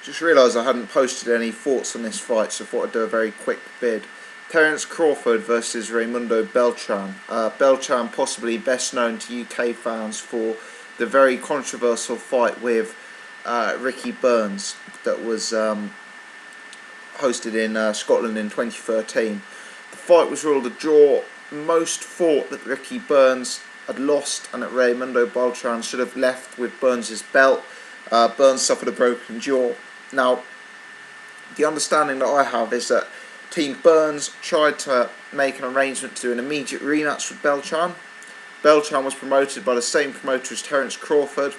Just realised I hadn't posted any thoughts on this fight, so I thought I'd do a very quick vid. Terence Crawford versus Raymundo Beltran. Beltran possibly best known to UK fans for the very controversial fight with Ricky Burns that was hosted in Scotland in 2013. The fight was ruled a draw. Most thought that Ricky Burns had lost and that Raymundo Beltran should have left with Burns' belt. Burns suffered a broken jaw. Now, the understanding that I have is that Team Burns tried to make an arrangement to do an immediate rematch with Beltran. Beltran was promoted by the same promoter as Terence Crawford,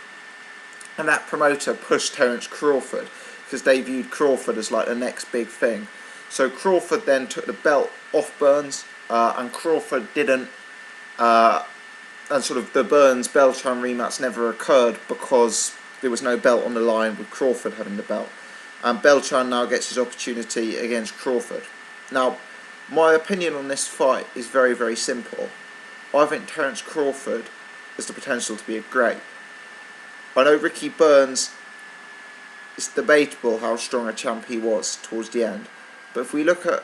and that promoter pushed Terence Crawford because they viewed Crawford as like the next big thing. So Crawford then took the belt off Burns, and Crawford didn't, and sort of the Burns-Beltran rematch never occurred because there was no belt on the line with Crawford having the belt. And Beltran now gets his opportunity against Crawford. Now, my opinion on this fight is very, very simple. I think Terence Crawford has the potential to be a great. I know Ricky Burns, it's debatable how strong a champ he was towards the end. But if we look at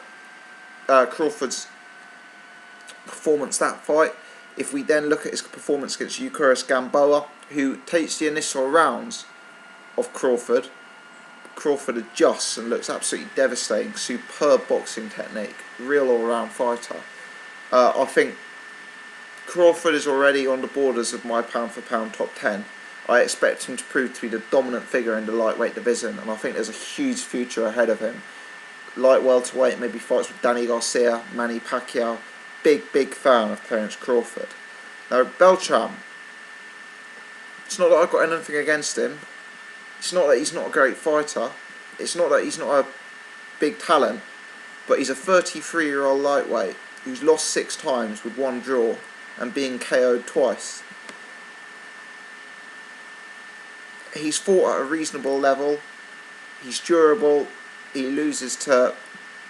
Crawford's performance that fight, if we then look at his performance against Eucharist Gamboa, who takes the initial rounds of Crawford, Crawford adjusts and looks absolutely devastating. Superb boxing technique, real all-round fighter. I think Crawford is already on the borders of my pound-for-pound top 10. I expect him to prove to be the dominant figure in the lightweight division, and I think there's a huge future ahead of him. Light welterweight, maybe fights with Danny Garcia, Manny Pacquiao. Big fan of Terence Crawford. Now, Beltran, it's not that I've got anything against him. It's not that he's not a great fighter. It's not that he's not a big talent. But he's a 33-year-old lightweight who's lost 6 times with 1 draw and being KO'd twice. He's fought at a reasonable level. He's durable. He loses to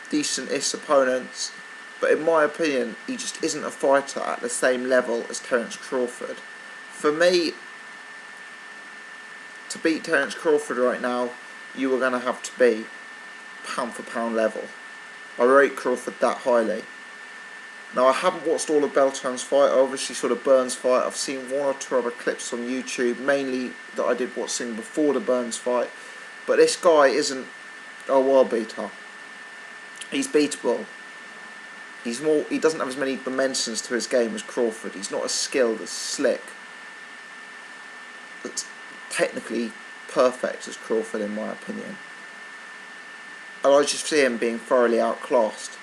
decent-ish opponents. But in my opinion, he just isn't a fighter at the same level as Terence Crawford. For me, to beat Terence Crawford right now, you are going to have to be pound for pound level. I rate Crawford that highly. Now, I haven't watched all of Beltran's fight. I obviously saw the Burns fight. I've seen 1 or 2 other clips on YouTube, mainly that I did watching before the Burns fight. But this guy isn't a world beater. He's beatable. He doesn't have as many dimensions to his game as Crawford. He's not as skilled, as slick, but technically perfect as Crawford, in my opinion. And I just see him being thoroughly outclassed.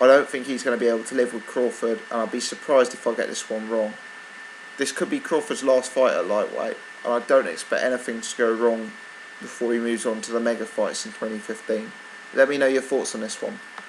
I don't think he's going to be able to live with Crawford, and I'd be surprised if I get this one wrong. This could be Crawford's last fight at lightweight, and I don't expect anything to go wrong before he moves on to the mega fights in 2015. Let me know your thoughts on this one.